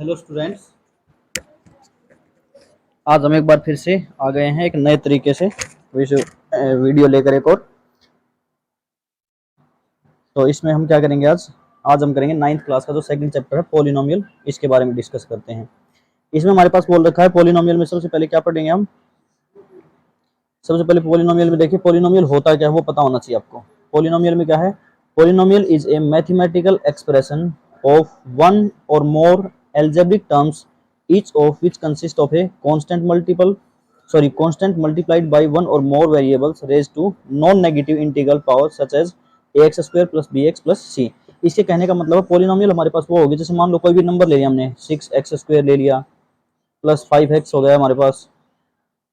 Hello students, आज हम एक बार फिर से आ गए हैं एक नए तरीके से वीडियो लेकर एक और। तो इसमें हम क्या करेंगे आज हम करेंगे 9th क्लास का जो सेकंड चैप्टर है पॉलिनोमियल, इसके बारे में डिस्कस करते हैं। इसमें हमारे पास बोल रखा है पॉलिनोमियल में सबसे पहले क्या पढ़ेंगे हम। सबसे पहले पॉलिनोमियल में देखिए पॉलिनोमियल होता क्या है वो पता होना चाहिए आपको। पॉलिनोमियल में क्या है, polynomial is a mathematical expression of one और मोर algebraic terms each of which consist of a constant multiplied by one or more variables raised to non-negative integral power such as ax square plus bx plus c। इसके कहने का मतलब है polynomial हमारे पास वो होगी, जैसे मान लो कोई भी नंबर ले लिया हमने 6x स्क्वायर ले लिया प्लस 5x हो गया हमारे पास,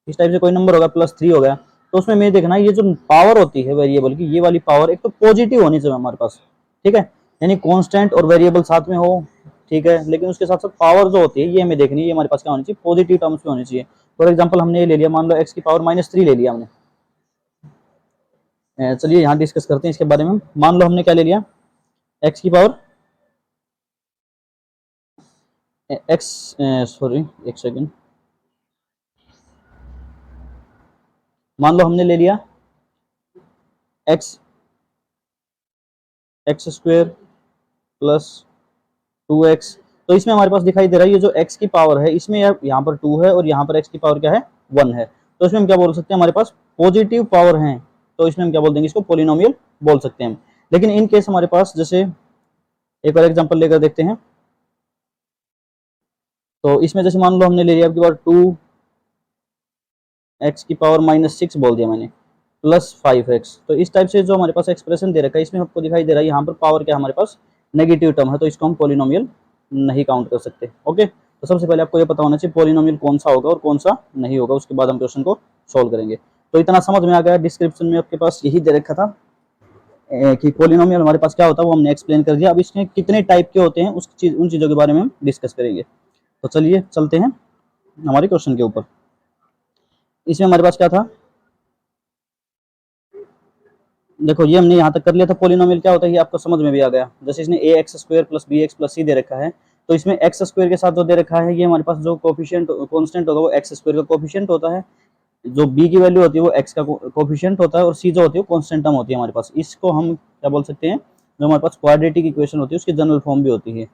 इस टाइप से कोई नंबर होगा प्लस 3 हो गया। तो उसमें मैं देखना ये जो पावर होती है वेरिएबल की, ये वाली पावर एक तो पॉजिटिव होनी चाहिए हमारे पास, ठीक है, यानी कांस्टेंट और वेरिएबल साथ में हो, ठीक है, लेकिन उसके साथ साथ पावर जो होती है ये हमें देखनी है, ये हमारे पास क्या होनी चाहिए, पॉजिटिव टर्म्स में होनी चाहिए। फॉर एग्जांपल हमने ये ले लिया, मान लो x की पावर -3 ले लिया हमने। चलिए यहाँ डिस्कस करते हैं इसके बारे में। मान लो हमने क्या ले लिया, x की पावर x, सॉरी एक सेकेंड, मान लो हमने ले लिया x स्क्वायर प्लस 2x। तो इसमें हमारे पास दिखाई दे रहा है ये जो x की पावर है, इसमें यहाँ पर 2 है और यहाँ पर x की पावर क्या है, 1 है। तो इसमें हम क्या बोल सकते हैं, हमारे पास पॉजिटिव पावर है, तो इसमें हम क्या बोल देंगे, इसको पॉलिनोमियल बोल सकते हैं। लेकिन इन केस हमारे पास, जैसे एक और एग्जांपल लेकर देखते हैं। तो इसमें जैसे मान लो हमने ले लिया आपकी बार 2x की पावर -6 बोल दिया मैंने प्लस 5x। तो इस टाइप से जो हमारे पास एक्सप्रेशन दे रखा है, इसमें आपको दिखाई दे रहा है यहाँ पर पावर क्या हमारे पास नेगेटिव टर्म है, तो इसको हम पॉलिनोमियल नहीं काउंट कर सकते। ओके, तो सबसे पहले आपको ये पता होना चाहिए पॉलिनोमियल कौन सा होगा और कौन सा नहीं होगा, उसके बाद हम क्वेश्चन को सोल्व करेंगे। तो इतना समझ में आ गया, डिस्क्रिप्शन में आपके पास यही दे रखा था कि पॉलिनोमियल हमारे पास क्या होता है, वो हमने एक्सप्लेन कर दिया। अब इसमें कितने टाइप के होते हैं उन चीज़ों के बारे में हम डिस्कस करेंगे। तो चलिए चलते हैं हमारे क्वेश्चन के ऊपर। इसमें हमारे पास क्या था, देखो ये हमने यहाँ तक कर लिया था। पॉलिनोमियल क्या होता है ये आपको समझ में भी आ गया। जैसे इसने ax square plus bx plus c दे रखा है, तो इसमें x स्क्वायर के साथ जो दे रखा है, ये हमारे पास जो कोफिशिएंट कांस्टेंट होगा वो x स्क्वायर का कोफिशिएंट होता है, जो b की वैल्यू होती है वो x का कोफिशिएंट होता है, और c जो होती है वो कांस्टेंट टर्म होती है हमारे पास। इसको हम क्या बोल सकते हैं, जो हमारे पास क्वाड्रेटिक इक्वेशन होती है उसकी जनरल फॉर्म भी होती है।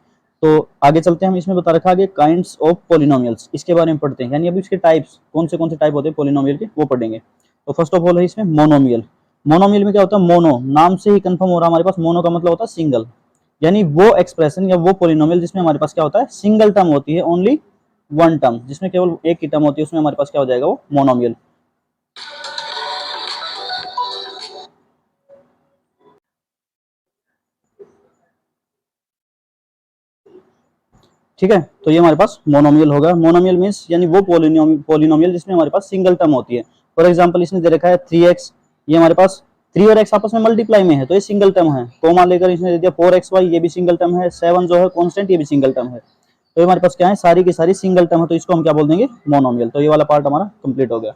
तो आगे चलते हैं, हम इसमें बता रखा है आगे काइंड्स ऑफ पॉलिनोमियल्स, इसके बारे में पढ़ते हैं, यानी अभी इसके टाइप्स कौन से टाइप होते हैं पॉलिनोमियल के वो पढ़ेंगे। तो फर्स्ट ऑफ ऑल है इसमें मोनोमियल। मोनोमियल में क्या होता है, मोनो नाम से ही कंफर्म हो रहा है हमारे पास, मोनो का मतलब होता है सिंगल, यानी वो एक्सप्रेशन या वो पॉलिनोमियल जिसमें हमारे पास क्या होता है, सिंगल टर्म होती है, ओनली वन टर्म, जिसमें केवल एक ही टर्म होती है, उसमें हमारे पास क्या हो जाएगा, वो मोनोमियल। ठीक है, तो ये हमारे पास मोनोमियल होगा। मोनोमियल मींस यानी वो पॉलिनोमियल जिसमें हमारे पास सिंगल टर्म होती है। फॉर एग्जांपल इसने दे रखा है 3x, ये हमारे पास 3 और x आपस में मल्टीप्लाई में है तो ये सिंगल टर्म है। कोमा लेकर इसने दे दिया 4xy, ये भी सिंगल टर्म है। 7 जो है कांस्टेंट, ये भी सिंगल टर्म है। तो ये हमारे पास क्या है, सारी की सारी सिंगल टर्म है, तो इसको हम क्या बोल देंगे, मोनोमियल। तो ये वाला पार्ट हमारा कंप्लीट हो गया।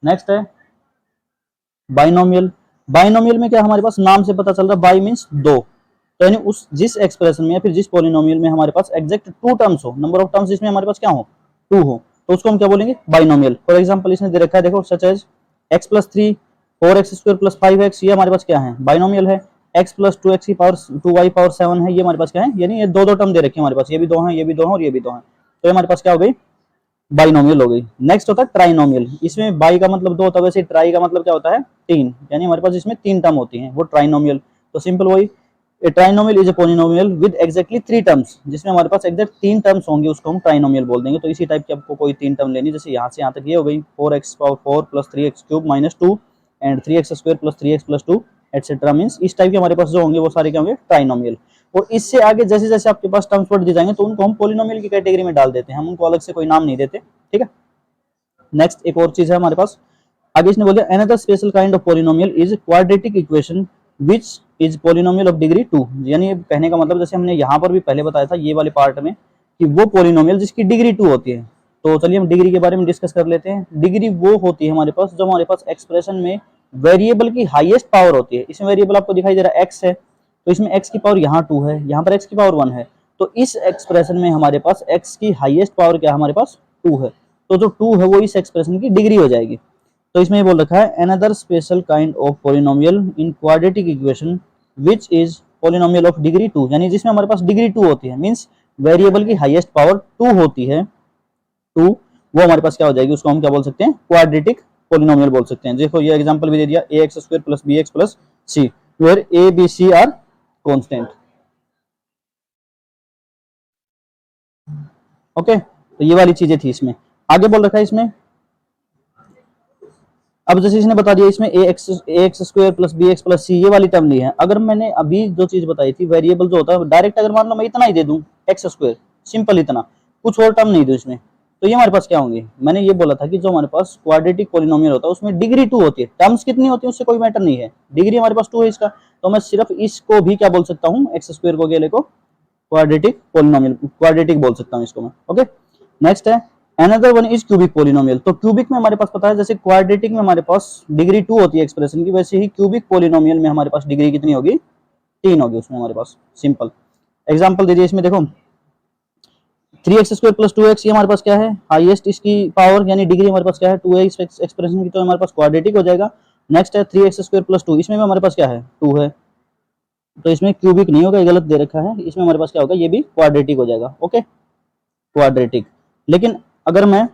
नेक्स्ट है बाइनोमियल। बाइनोमियल में क्या हमारे पास नाम से पता चल रहा है, बाई मींस दो, तो यानी उस जिस एक्सप्रेशन में या फिर जिस पॉलिनोमियल में हमारे पास एग्जैक्ट टू टर्म्स हो, नंबर ऑफ टर्म्स जिसमें हमारे पास क्या हो, टू हो, तो उसको हम क्या बोलेंगे, बाइनोमियल। फॉर एग्जांपल इसने दे रखा है, देखो such as x plus 3 4x square plus 5x, ये हमारे पास क्या है, बाइनोमियल है। x प्लस 2x की पावर 2y पावर 7 है, ये हमारे पास क्या है, यानी ये दो दो टर्म दे रखे हैं हमारे पास, ये भी दो हैं, ये भी दो हैं और ये भी दो हैं, तो ये हमारे पास क्या हो गई, बाइनोमियल हो गई। नेक्स्ट होता है ट्राइनोमियल। इसमें बाई का मतलब दो होता है, वैसे ट्राई का मतलब क्या होता है, तीन, यानी हमारे पास इसमें तीन टर्म होती हैं, वो ट्राइनोमियल। तो सिंपल वही, a trinomial is a polynomial with exactly 3 terms, जिसमें हमारे पास एक्जैक्ट 3 टर्म्स होंगे, उसको हम ट्राइनोमियल बोल देंगे। तो इसी टाइप की आपको कोई 3 टर्म लेनी, जैसे यहाँ से यहाँ तक ये हो गई 4x power 4 plus 3x cube minus 2 and 3x square plus 3x plus 2 etcetera, means इस टाइप के हमारे पास जो होंगे वो सारे क्या होंगे, ट्राइनोमियल। और इससे आगे जैसे जैसे आपके पास टर्म्स बढ़ दी जाएंगे तो उनको हम पॉलिनोमियल की कैटेगरी में डाल देते हैं, हम उनको अलग से कोई नाम नहीं देते। ठीक है, नेक्स्ट एक और चीज है हमारे पास, आगे इसने बोला another special kind of polynomial is quadratic equation which is polynomial of degree 2। यानी कहने का मतलब, जैसे हमने यहाँ पर भी पहले बताया था ये वाले पार्ट में, कि वो पॉलिनोमियल जिसकी डिग्री 2 होती है। तो चलिए हम डिग्री के बारे में डिस्कस कर लेते हैं। डिग्री वो होती है हमारे पास जब हमारे पास एक्सप्रेशन में वेरिएबल की हाईएस्ट पावर होती है। इसमें वेरिएबल आपको दिखाई दे रहा है x है, तो इसमें x की पावर यहाँ 2 है, यहाँ पर x की पावर 1 है, तो इस एक्सप्रेशन में हमारे पास x की हाईएस्ट पावर क्या है, हमारे पास 2 है, तो जो 2 है वो इस एक्सप्रेशन की डिग्री हो जाएगी। तो इसमें ये बोल रखा है another special kind of polynomial in quadratic equation which is polynomial of degree 2, यानी जिसमें हमारे पास डिग्री 2 होती है, मींस वेरिएबल की हाईएस्ट पावर 2 होती है, 2, वो हमारे पास क्या हो जाएगी, उसको हम क्या बोल सकते हैं, क्वाड्रेटिक पॉलिनोमियल बोल सकते हैं। देखो ये एग्जांपल भी दे दिया, ax² + bx + c where a b c are constant. Okay, तो ये वाली चीजें थी इसमें। आगे बोल रखा है इसमें, अब जैसे इसने बता दिया इसमें ax² + bx + c ये वाली टर्म ली है। अगर मैंने अभी जो चीज बताई थी वेरिएबल जो होता है डायरेक्ट, अगर मान लो मैं इतना ही दे दूं x², सिंपल इतना, कुछ और टर्म नहीं दूं इसमें, तो ये हमारे पास क्या होंगे, मैंने ये बोला था कि जो हमारे पास क्वाड्रेटिक पॉलिनोमियल होता है उसमें डिग्री 2 होती है, टर्म्स कितनी होती है उससे कोई मैटर नहीं है, डिग्री हमारे पास 2 है इसका, तो मैं सिर्फ इसको भी क्या बोल सकता हूँ, x² को अकेले को क्वाड्रेटिक पॉलिनोमियल, क्वाड्रेटिक बोल सकता हूँ इसको मैं। ओके, नेक्स्ट है another one is cubic polynomial. तो क्यूबिक में हमारे पास पता है, जैसे क्वाड्रेटिक में हमारे पास डिग्री 2 होती है एक्सप्रेशन की, वैसे ही क्यूबिक पॉलिनोमियल में हमारे पास डिग्री कितनी होगी, 3 होगी उसमें हमारे पास। सिंपल एग्जांपल दीजिए इसमें, देखो 3x² + 2x, ये हमारे पास क्या है, हाईएस्ट इसकी पावर यानी डिग्री हमारे पास क्या है 2 है इस एक्सप्रेशन की, तो हमारे पास क्वाड्रेटिक हो जाएगा। नेक्स्ट है 3x² + 2, इसमें भी हमारे पास क्या है 2 है, तो इसमें क्यूबिक नहीं होगा, गलत दे रखा है, इसमें हमारे पास क्या होगा, ये भी क्वाड्रेटिक हो जाएगा। Okay, quadratic. लेकिन अगर मैं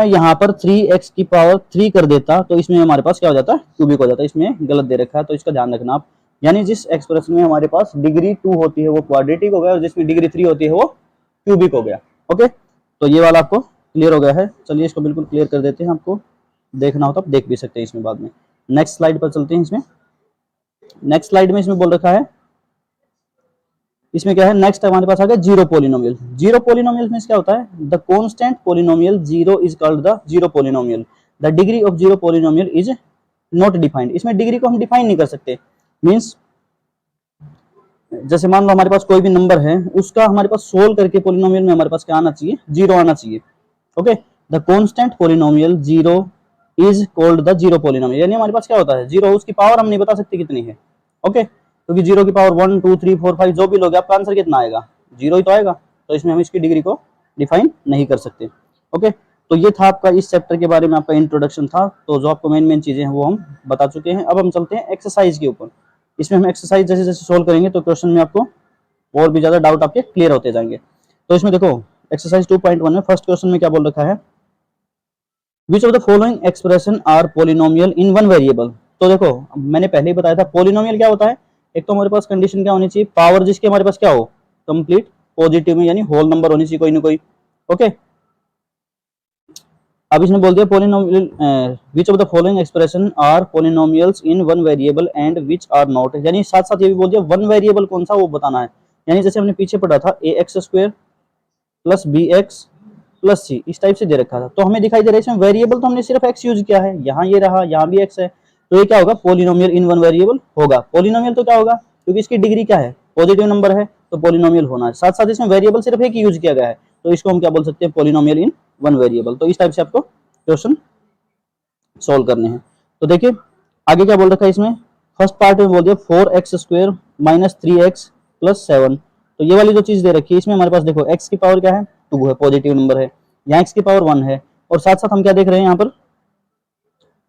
यहाँ पर 3x की पावर 3 कर देता तो इसमें हमारे पास क्या हो जाता है, क्यूबिक हो जाता है, इसमें गलत दे रखा है, तो इसका ध्यान रखना आप। यानी जिस एक्सप्रेशन में हमारे पास डिग्री 2 होती है वो क्वाड्रेटिक हो गया, और जिसमें डिग्री 3 होती है वो क्यूबिक हो गया। ओके, तो ये वाला आपको क्लियर हो गया है। चलिए इसको बिल्कुल क्लियर कर देते हैं, आपको देखना हो तो आप देख भी सकते हैं इसमें बाद में। नेक्स्ट स्लाइड पर चलते हैं। इसमें नेक्स्ट स्लाइड में इसमें बोल रखा है, इसमें क्या है, नेक्स्ट हमारे पास आ गया जीरो पोलिनोमियल। जीरो पोलिनोमियल में क्या होता है, the constant polynomial zero is called the zero polynomial, the degree of zero polynomial is not defined. इसमें डिग्री को हम डिफाइन नहीं कर सकते, मींस जैसे मान लो हमारे पास कोई भी नंबर है, उसका हमारे पास सोल्व करके पोलिनोमियल में हमारे पास क्या आना चाहिए, जीरो आना चाहिए। Okay, the constant polynomial zero is called the zero polynomial, यानी हमारे पास क्या होता है, जीरो, उसकी पावर हम नहीं बता सकते कितनी है। ओके, क्योंकि जीरो की पावर 1 2 3 4 5 जो भी लोगे आपका आंसर कितना आएगा, जीरो ही तो आएगा, तो इसमें हम इसकी डिग्री को डिफाइन नहीं कर सकते। ओके, तो ये था आपका इस चैप्टर के बारे में आपका इंट्रोडक्शन था, तो जो आपको मेन मेन चीजें हैं वो हम बता चुके हैं। अब हम चलते हैं एक्सरसाइज के ऊपर। इसमें हम एक्सरसाइज जैसे जैसे सोल्व करेंगे तो क्वेश्चन में आपको और भी ज्यादा डाउट आपके क्लियर होते जाएंगे। तो इसमें देखो एक्सरसाइज 2.1 में फर्स्ट क्वेश्चन में क्या बोल रखा है, which of the following expression are polynomial in one variable. तो देखो मैंने पहले ही बताया था पोलिनोमियल क्या होता है, एक तो हमारे पास कंडीशन क्या होनी चाहिए, पावर जिसके हमारे पास क्या हो, कंप्लीट पॉजिटिव में, यानी होल नंबर होनी चाहिए कोई ना कोई। ओके, अब इसने बोल दिया polynomial which of the following expression are polynomials in one variable and which are not, यानी साथ साथ ये भी बोल दिया वन वेरिएबल कौन सा वो बताना है। यानी जैसे हमने पीछे पढ़ा था ax² + bx + c, इस टाइप से दे रखा था, तो हमें दिखाई दे रहा है इसमें वेरिएबल तो हमने सिर्फ x यूज किया है, यहाँ ये रहा, यहाँ भी x है, तो ये क्या होगा, पोलिनोमियल इन वन वेरिएबल होगा। पोलिनोमियल तो क्या होगा, क्योंकि इसकी डिग्री क्या है, पॉजिटिव नंबर है, तो पोलिनोमियल होना है। साथ साथ इसमें वेरिएबल सिर्फ एक ही यूज किया गया है, तो इसको हम क्या बोल सकते हैं, पोलिनोमियल इन वन वेरिएबल। तो इस टाइप से आपको क्वेश्चन सोल्व करने हैं। तो देखिए आगे क्या बोल रखा है इसमें, फर्स्ट पार्ट में बोल दिया 4x² - 3x + 7। तो ये वाली जो चीज दे रखी है इसमें हमारे पास देखो x की पावर क्या है, 2 है, पॉजिटिव नंबर है, यहाँ x की पावर 1 है, और साथ साथ हम क्या देख रहे हैं, यहाँ पर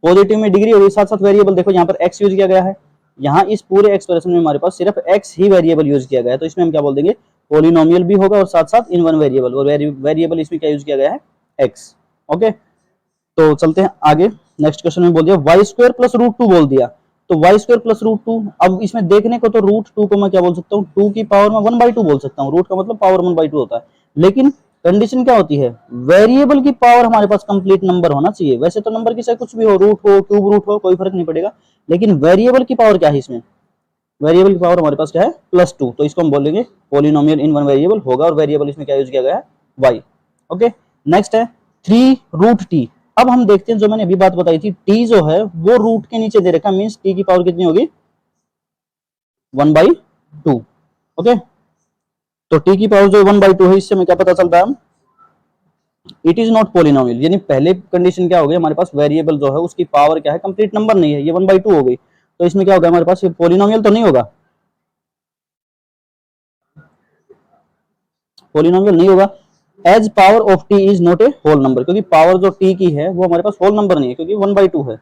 पॉजिटिव में डिग्री होगी, साथ साथ वेरिएबल देखो यहाँ पर x यूज किया गया है, यहाँ इस पूरे एक्सप्रेशन में हमारे पास सिर्फ x ही वेरिएबल यूज किया गया है, तो इसमें हम क्या बोल देंगे, पोलिनोमियल भी होगा और साथ साथ इन वन वेरिएबल, और वेरिएबल इसमें क्या यूज किया गया है, x। ओके, तो चलते हैं आगे। नेक्स्ट क्वेश्चन में बोल दिया y² + √2 बोल दिया, तो y² + √2, अब इसमें देखने को तो √2 को मैं क्या बोल सकता हूँ, 2 की पावर में 1/2 बोल सकता हूँ, रूट का मतलब पावर 1/2 होता है, लेकिन कंडीशन क्या होती है, वेरिएबल की पावर हमारे पास कंप्लीट नंबर होना चाहिए। वैसे तो नंबर की चाहे कुछ भी हो, रूट हो क्यूब रूट हो कोई फर्क नहीं पड़ेगा, लेकिन वेरिएबल की पावर क्या है, इसमें वेरिएबल की पावर हमारे पास क्या है, +2, तो इसको हम बोलेंगे पोलिनोमियल इन वन वेरिएबल होगा, और वेरिएबल इसमें क्या यूज किया गया है, y। ओके, नेक्स्ट है 3√t। अब हम देखते हैं जो मैंने अभी बात बताई थी, t जो है वो रूट के नीचे दे रखा है, मींस t की पावर कितनी होगी, 1/2। ओके, तो t की पावर जो 1/2 है, इससे हमें क्या पता चलता है, इट इज नॉट पोलिनोमियल, यानी पहले कंडीशन क्या हो गई, हमारे पास वेरिएबल जो है उसकी पावर क्या है, कंप्लीट नंबर नहीं है, ये 1/2 हो गई, तो इसमें क्या होगा हमारे पास, ये पोलिनोमियल तो नहीं होगा, पॉलिनोमियल नहीं होगा। As power of t is not a whole number, क्योंकि पावर जो टी की है वो हमारे पास होल नंबर नहीं है, क्योंकि 1/2 है।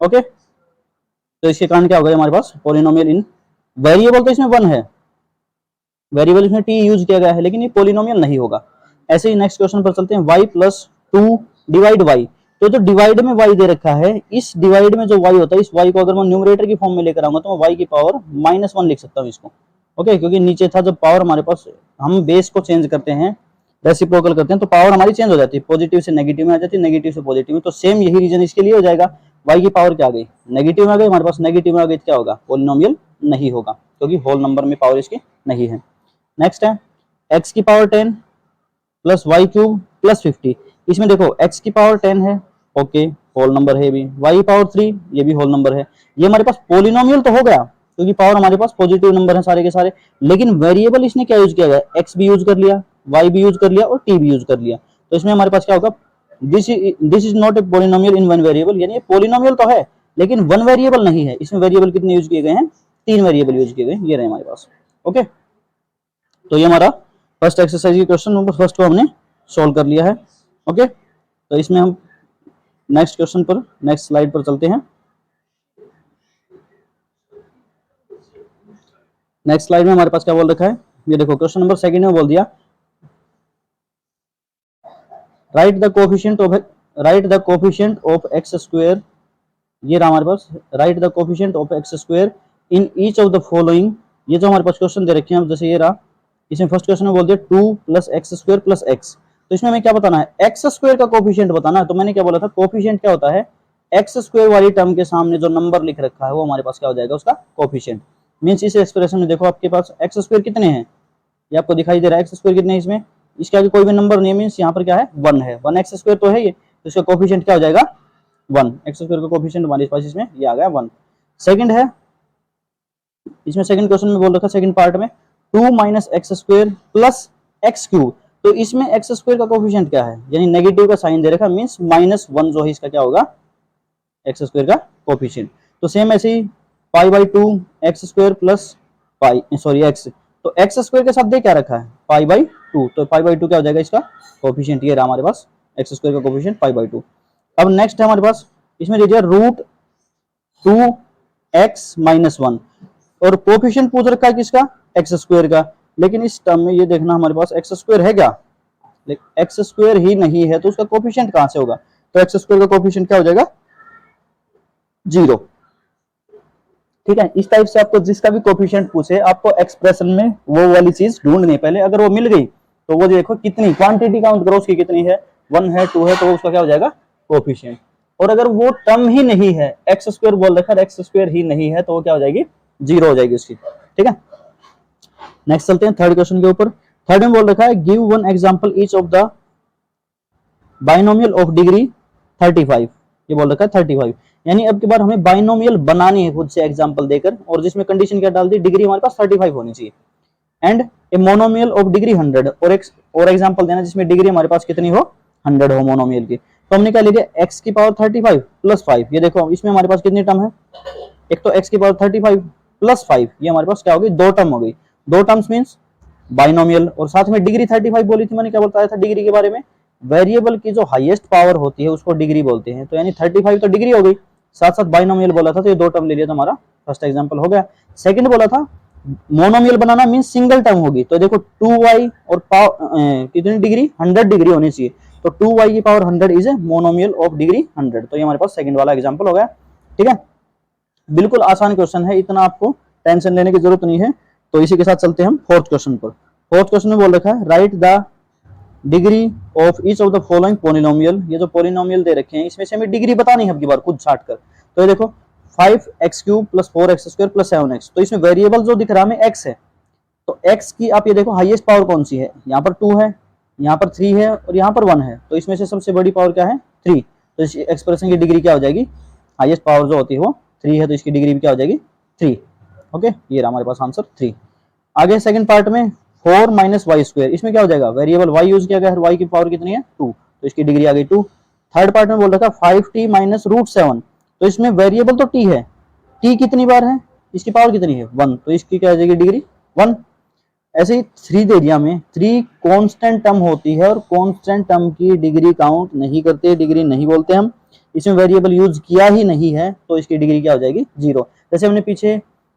ओके, तो इसके कारण क्या होगा हमारे पास पॉलिनोमियल इन वेरिएबल तो इसमें 1 है, वेरिएबल इसमें टी यूज किया गया है, लेकिन ये पॉलिनोमियल नहीं होगा। ऐसे ही नेक्स्ट क्वेश्चन पर चलते हैं। y प्लस 2 डिवाइड y, तो जो डिवाइड में y दे रखा है, इस डिवाइड में जो y होता है, इस y को अगर मैं न्यूमरेटर की फॉर्म में लेकर आऊंगा तो मैं y की पावर -1 लिख सकता हूँ इसको। ओके, क्योंकि नीचे था जब पावर हमारे पास, हम बेस को चेंज करते हैं, रेसिप्रोकल करते हैं, तो पावर हमारी चेंज हो जाती है, पॉजिटिव से नेगेटिव में आ जाती है, नेगेटिव से पॉजिटिव में। तो सेम यही रीजन इसके लिए हो जाएगा, y की पावर क्या आ गई, नेगेटिव में आ गई, हमारे पास नेगेटिव में आ गई, तो क्या होगा, पॉलिनोमियल नहीं होगा, क्योंकि होल नंबर में पावर इसकी नहीं है। नेक्स्ट है x की power 10 plus y cube plus 50। इसमें देखो x की पावर 10 है, ओके, होल नंबर है भी, y पावर 3 ये भी होल नंबर है। ये हमारे पास पॉलिनोमियल तो हो गया, क्योंकि पावर हमारे पास पॉजिटिव नंबर है सारे के सारे, लेकिन वेरिएबल इसने क्या यूज किया है, x भी यूज कर लिया, y भी यूज कर लिया और t भी यूज कर लिया। तो इसमें हमारे पास क्या होगा, this is not a polynomial in one variable, यानी पॉलिनोमियल तो है लेकिन वन वेरिएबल नहीं है। इसमें वेरिएबल कितने यूज किए गए हैं, 3 वेरिएबल यूज किए गए, ये रहे हमारे पास। ओके, तो ये हमारा फर्स्ट एक्सरसाइज की क्वेश्चन नंबर फर्स्ट को हमने सॉल्व कर लिया है। ओके, तो इसमें हम नेक्स्ट क्वेश्चन पर, नेक्स्ट स्लाइड पर चलते हैं। नेक्स्ट स्लाइड में हमारे पास क्या बोल रखा है, ये देखो क्वेश्चन नंबर सेकंड में बोल दिया, write the coefficient of x square, ये रहा हमारे पास, write the coefficient of x square in each of the following. ये जो हमारे पास क्वेश्चन दे रखे हैं, जैसे ये रहा, इसमें फर्स्ट क्वेश्चन में बोल दिया 2 plus x square plus x, तो इसमें हमें क्या बताना है, एक्स स्क्वायर का कोफिशिएंट बताना है। तो मैंने क्या बोला था, कोफिशिएंट क्या होता है, एक्स स्क्वायर वाली टर्म के सामने जो नंबर लिख रखा है वो हमारे पास क्या हो जाएगा, उसका कोफिशिएंट। मींस इस एक्सप्रेशन में देखो आपके पास एक्स स्क्वायर कितने हैं, ये आपको दिखाई दे रहा है, एक्स स्क्वायर कितने हैं इसमें, इसके आगे कोई भी नंबर नहीं है, मींस यहाँ पर क्या है, 1 है, 1 एक्स स्क्वायर तो है ये, तो इसका कोफिशिएंट क्या हो जाएगा, 1। एक्स स्क्वायर का कोफिशिएंट हमारे पास इसमें ये आ गया 1। सेकंड है, इसमें सेकंड क्वेश्चन में बोल रखा, सेकंड पार्ट में 2 minus x square plus x cube, तो इसमें एक्स स्क्वायर का कोफिशिएंट क्या है, यानी नेगेटिव का साइन दे रखा, मींस -1 जो है इसका क्या होगा, एक्स स्क्वायर का कोफिशिएंट। तो सेम ऐसे ही π/2 एक्स स्क्वायर प्लस एक्स, तो एक्स स्क्वायर के साथ दे क्या रखा है, π/2, तो π/2 क्या हो जाएगा इसका कोफिशिएंट, ये रहा हमारे पास एक्स स्क्वायर का कोफिशिएंट π/2। अब नेक्स्ट है हमारे पास, इसमें दे दिया √2x - 1, और कोफिशिएंट पूछ रखा है किसका, एक्स स्क्वायर का, लेकिन इस टर्म में ये देखना हमारे पास एक्स स्क्वायर है क्या, एक्स स्क्वायर ही नहीं है, तो उसका कोफिशिएंट कहां से होगा, तो एक्स स्क्वायर का कोफिशिएंट क्या हो जाएगा, 0। ठीक है, इस टाइप से आपको जिसका भी कोफिशिएंट पूछे, आपको एक्सप्रेशन में वो वाली चीज ढूंढनी है पहले, अगर वो मिल गई तो वो देखो कितनी क्वांटिटी काउंट करो उसकी कितनी है, 1 है 2 है, तो उसका क्या हो जाएगा कोफिशिएंट। और अगर वो टर्म ही नहीं है, एक्स स्क्वायर बोल रखा है, एक्स स्क्वायर ही नहीं है, तो वो क्या हो जाएगी, 0 हो जाएगी उसकी। ठीक है, नेक्स्ट चलते हैं थर्ड क्वेश्चन के ऊपर। थर्ड में बोल रखा है, give one example each of the binomial of degree 35, ये बोल रखा है 35, यानी अब की बार हमें बाइनोमियल बनानी है खुद से एग्जांपल देकर, और जिसमें कंडीशन क्या डाल दी, डिग्री हमारे पास 35 होनी चाहिए, and a monomial of degree 100, और एग्जांपल देना जिसमें डिग्री हमारे पास कितनी हो, 100 हो मोनोमियल की। तो हमने क्या लिया, x की पावर 35 प्लस 5, ये देखो इसमें हमारे पास कितनी टर्म है, एक तो x की पावर 35 प्लस 5, ये हमारे पास क्या हो गई, 2 टर्म हो गई, 2 टर्म्स मींस बाइनोमियल, और साथ में डिग्री 35 बोली थी, मैंने क्या बताया था डिग्री के बारे में, वेरिएबल की जो हाईएस्ट पावर होती है उसको डिग्री बोलते हैं, तो यानी 35 तो डिग्री हो गई, साथ साथ बाइनोमियल बोला था, तो ये 2 टर्म ले लिया, तो हमारा फर्स्ट एग्जांपल हो गया। सेकंड बोला था मोनोमियल बनाना मींस सिंगल टर्म होगी, तो देखो 2y और कितनी डिग्री, 100 डिग्री होनी चाहिए, तो 2y की power 100 is a monomial of degree 100, तो ये हमारे पास सेकंड वाला एग्जांपल हो गया। ठीक है, बिल्कुल आसान क्वेश्चन है, इतना आपको टेंशन लेने की जरूरत नहीं है। तो इसी के साथ चलते हैं हम फोर्थ क्वेश्चन पर। फोर्थ क्वेश्चन में बोल रखा है, right the degree of each of the following polynomial, ये जो पॉलिनोमियल दे रखे हैं इसमें से हमें डिग्री बतानी है अब की बार खुद छाट कर। तो ये देखो 5x³ plus 4x² plus 7x, तो इसमें वेरिएबल जो दिख रहा है हमें x है, तो x की आप ये देखो हाईएस्ट पावर कौन सी है, यहाँ पर 2 है, यहाँ पर 3 है और यहाँ पर 1 है, तो इसमें से सबसे बड़ी पावर क्या है, 3, तो इस एक्सप्रेशन की डिग्री क्या हो जाएगी, हाईएस्ट पावर जो होती है वो 3 है, तो इसकी डिग्री भी क्या हो जाएगी 3। ओके, ये रहा हमारे पास आंसर 3। आगे सेकंड पार्ट में 4 माइनस y², इसमें क्या हो जाएगा, वेरिएबल y यूज किया गया है, y की पावर कितनी है 2, तो इसकी डिग्री आ गई 2। थर्ड पार्ट में बोल रखा 5t माइनस √7, तो इसमें वेरिएबल तो t है, t कितनी बार है, इसकी पावर कितनी है 1, तो इसकी क्या आ जाएगी डिग्री 1। ऐसे ही थ्री एरिया में थ्री कांस्टेंट टर्म होती है और कांस्टेंट टर्म की डिग्री काउंट नहीं करते, डिग्री नहीं बोलते हम, इसमें वेरिएबल यूज किया ही नहीं है तो इसकी डिग्री क्या हो जाएगी, जीरो। जैसे हमने पीछे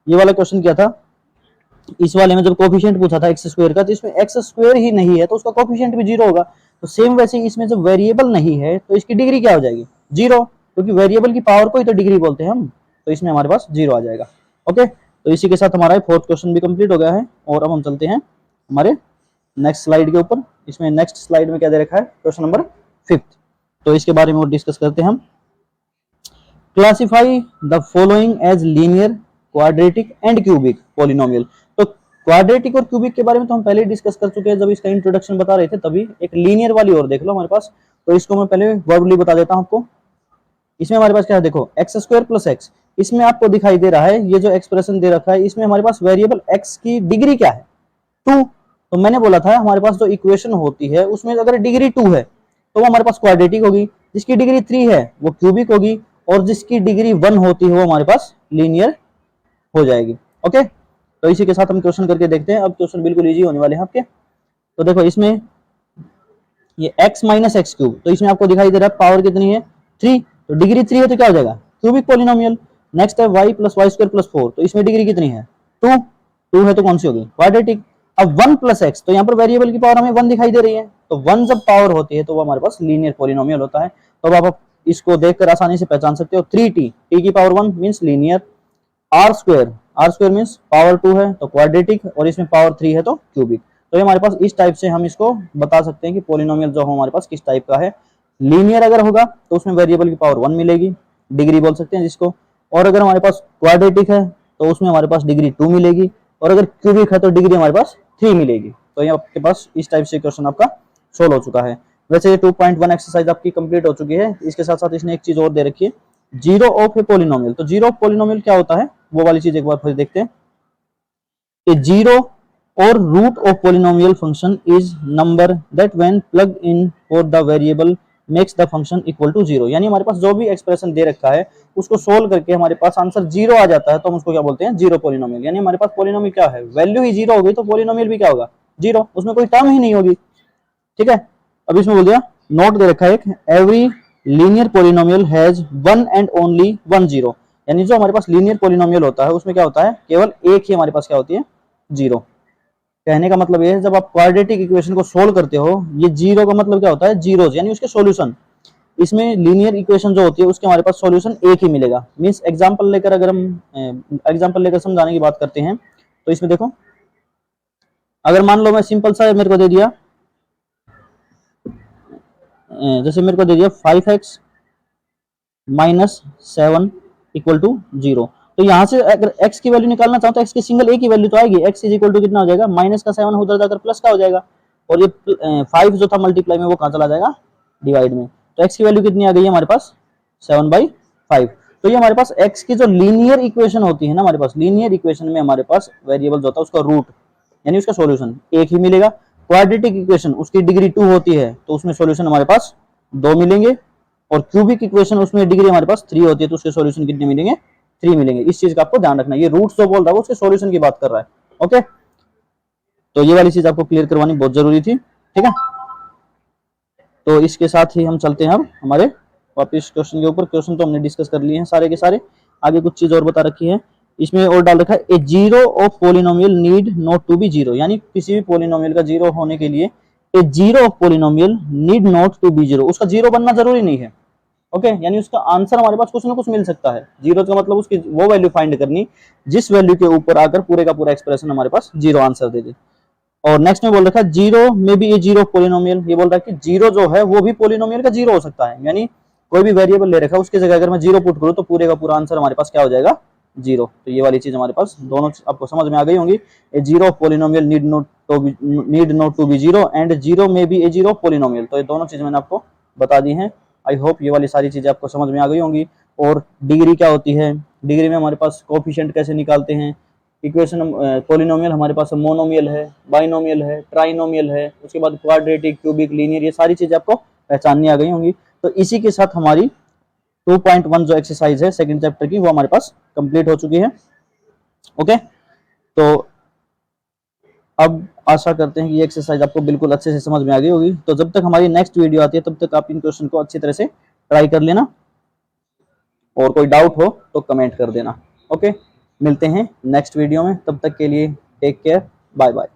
ये वाला क्वेश्चन किया था, इस वाले में जब कोफिशिएंट पूछा था एक्स स्क्वायर का, तो इसमें एक्स स्क्वायर ही नहीं है तो उसका कोफिशिएंट भी जीरो होगा। तो सेम वैसे ही इसमें जब वेरिएबल नहीं है तो इसकी डिग्री क्या हो जाएगी, जीरो, क्योंकि वेरिएबल की पावर को ही तो डिग्री बोलते हैं हम, तो इसमें हमारे पास जीरो आ जाएगा। ओके, तो इसी के साथ हमारा फोर्थ क्वेश्चन भी कंप्लीट हो गया है और अब हम चलते हैं हमारे नेक्स्ट स्लाइड के ऊपर। इसमें नेक्स्ट स्लाइड में क्या दे रखा है, क्वेश्चन नंबर 5, तो इसके बारे में और डिस्कस करते हैं हम। Classify the following as linear, quadratic and cubic polynomial. तो क्वाड्रेटिक और क्यूबिक के बारे में तो हम पहले डिस्कस कर चुके हैं जब इसका इंट्रोडक्शन बता रहे थे, तभी एक लीनियर वाली और देख लो हमारे पास। तो इसको मैं पहले वर्बली बता देता हूं आपको। इसमें हमारे पास क्या है, देखो एक्स स्क्वायर प्लस एक्स, इसमें आपको दिखाई दे रहा है ये जो एक्सप्रेशन दे रखा है, इसमें हमारे पास वेरिएबल एक्स की डिग्री क्या है, 2। तो मैंने बोला था हमारे पास जो इक्वेशन होती है उसमें अगर डिग्री 2 है तो वो हमारे पास क्वाड्रेटिक होगी, जिसकी डिग्री 3 है वो क्यूबिक होगी, और जिसकी डिग्री 1 होती है वो हमारे पास लीनियर हो जाएगी। ओके, तो इसी के साथ हम क्वेश्चन करके देखते हैं। अब क्वेश्चन बिल्कुल इजी होने वाले हैं आपके। तो देखो इसमें ये x माइनस एक्स क्यूब, तो इसमें आपको दिखाई दे रहा है पावर कितनी है, 3, तो डिग्री 3 है तो क्या हो जाएगा, क्यूबिक पॉलिनोमियल। नेक्स्ट है y plus y square plus 4, तो इसमें डिग्री कितनी है, 2, 2 है तो कौन सी होगी, क्वाड्रेटिक। अब 1 प्लस एक्स, तो यहाँ पर वेरिएबल की पावर हमें 1 दिखाई दे रही है, तो 1 जब पावर होती है तो वो हमारे पास लीनियर पॉलिनोमियल होता है। तो अब आप इसको देखकर आसानी से पहचान सकते हो, 3t, t की power 1 means linear, r square means power 2 है तो क्वाड्रेटिक, और इसमें पावर 3 है तो क्यूबिक। तो ये हमारे पास इस टाइप से हम इसको बता सकते हैं कि पॉलिनोमियल जो हो हमारे पास किस टाइप का है। लीनियर अगर होगा तो उसमें वेरिएबल की पावर 1 मिलेगी, डिग्री बोल सकते हैं जिसको, और अगर हमारे पास क्वाड्रेटिक है तो उसमें हमारे पास डिग्री 2 मिलेगी, और अगर क्यूबिक है तो डिग्री हमारे पास 3 मिलेगी। तो ये आपके पास इस टाइप से क्वेश्चन आपका सोल्व हो चुका है। वैसे ये 2.1 एक्सरसाइज आपकी कंप्लीट हो चुकी है। इसके साथ साथ इसने एक चीज और दे रखी है, जीरो ऑफ ए पॉलिनोमियल। तो जीरो ऑफ पॉलिनोमियल क्या होता है वो वाली चीज एक बार फिर देखते हैं। A zero or root of polynomial function is number that when plugged in for the variable makes the function equal to zero। यानी हमारे पास जो भी एक्सप्रेशन दे रखा है उसको सोल्व करके हमारे पास आंसर जीरो आ जाता है तो हम उसको क्या बोलते हैं, जीरो पॉलिनोमियल। यानी हमारे पास पॉलिनोमियल क्या है, वैल्यू ही जीरो होगी तो पॉलिनोमियल भी क्या होगा, जीरो, उसमें कोई टर्म ही नहीं होगी। ठीक है, अब इसमें बोल दिया, नोट दे रखा है एक, every linear polynomial has one and only one zero. यानी जो हमारे पास लीनियर पॉलिनोमियल होता है उसमें क्या होता है, केवल एक ही हमारे पास क्या होती है, जीरो। कहने का मतलब ये है जब आप क्वाड्रेटिक इक्वेशन को सोल्व करते हो, ये जीरो का मतलब क्या होता है, जीरोज, यानी उसके सॉल्यूशन। इसमें लीनियर इक्वेशन जो होती है उसके हमारे पास सॉल्यूशन एक ही मिलेगा। मींस एग्जांपल लेकर अगर हम एग्जांपल लेकर समझाने की बात करते हैं तो इसमें देखो, अगर मान लो मैं सिंपल सा मेरे को दे दिया, जैसे मेरे को दे दिया 5x minus 7 equal to zero, तो यहाँ से अगर x की वैल्यू निकालना चाहो तो x की सिंगल एक ही वैल्यू तो आएगी, x इज इक्वल टू कितना हो जाएगा, माइनस का 7 उधर जाकर प्लस का हो जाएगा, और ये 5 जो था मल्टीप्लाई में वो कहाँ चला जाएगा, डिवाइड में। तो x की वैल्यू कितनी आ गई है हमारे पास, 7/5। तो ये हमारे पास x की जो लीनियर इक्वेशन होती है ना, हमारे पास लीनियर इक्वेशन में हमारे पास वेरिएबल जो होता है उसका रूट यानी उसका सॉल्यूशन एक ही मिलेगा। क्वाड्रेटिक इक्वेशन उसकी डिग्री 2 होती है तो उसमें सॉल्यूशन हमारे पास 2 मिलेंगे, और क्यूबिक इक्वेशन उसमें डिग्री हमारे पास 3 होती है तो उसके सॉल्यूशन कितने मिलेंगे, 3 मिलेंगे। इस चीज का आपको ध्यान रखना है, ये रूट्स जो बोल रहा है उसके सॉल्यूशन की बात कर रहा है। ओके, तो ये वाली चीज आपको क्लियर करवानी बहुत जरूरी थी। ठीक है, तो इसके साथ ही हम चलते हैं अब हमारे वापिस क्वेश्चन के ऊपर। क्वेश्चन तो हमने डिस्कस कर लिए हैं सारे के सारे, आगे कुछ चीज और बता रखी है इसमें और डाल रखा है, a zero of polynomial need not to be zero. यानी किसी भी पॉलिनोमियल का जीरो होने के लिए a zero of polynomial need not to be zero, उसका जीरो बनना जरूरी नहीं है। ओके, यानी उसका आंसर हमारे पास कुछ ना कुछ मिल सकता है। जीरो का मतलब उसकी वो वैल्यू फाइंड करनी जिस वैल्यू के ऊपर आकर पूरे का पूरा एक्सप्रेशन हमारे पास जीरो आंसर दे दे। और नेक्स्ट में बोल रखा है, जीरो में भी ए जीरो पॉलिनोमियल, ये बोल रहा है कि जीरो जो है वो भी पॉलिनोमियल का जीरो हो सकता है। यानी कोई भी वेरिएबल ले रखा है उसकी जगह अगर मैं जीरो पुट करूं तो पूरे का पूरा आंसर हमारे पास क्या हो जाएगा, जीरो। तो ये वाली चीज हमारे पास दोनों आपको समझ में आ गई होंगी। A zero of polynomial need not to be zero and zero may be a zero polynomial. तो ये दोनों चीज मैंने आपको बता दी हैं। आई होप ये वाली सारी चीजें आपको समझ में आ गई होंगी। और डिग्री क्या होती है, डिग्री में हमारे पास कोफिशिएंट कैसे निकालते हैं, इक्वेशन पॉलिनोमियल हमारे पास मोनोमियल है, बाइनोमियल है, ट्राइनोमियल है, उसके बाद क्वाड्रेटिक, क्यूबिक, लीनियर, ये सारी चीजें आपको पहचाननी आ गई होंगी। तो इसी के साथ हमारी 2.1 जो एक्सरसाइज है सेकंड चैप्टर की वो हमारे पास कंप्लीट हो चुकी है। ओके, तो अब आशा करते हैं कि ये एक्सरसाइज आपको बिल्कुल अच्छे से समझ में आ गई होगी। तो जब तक हमारी नेक्स्ट वीडियो आती है तब तक आप इन क्वेश्चन को अच्छी तरह से ट्राई कर लेना, और कोई डाउट हो तो कमेंट कर देना। ओके, मिलते हैं नेक्स्ट वीडियो में, तब तक के लिए टेक केयर, बाय बाय।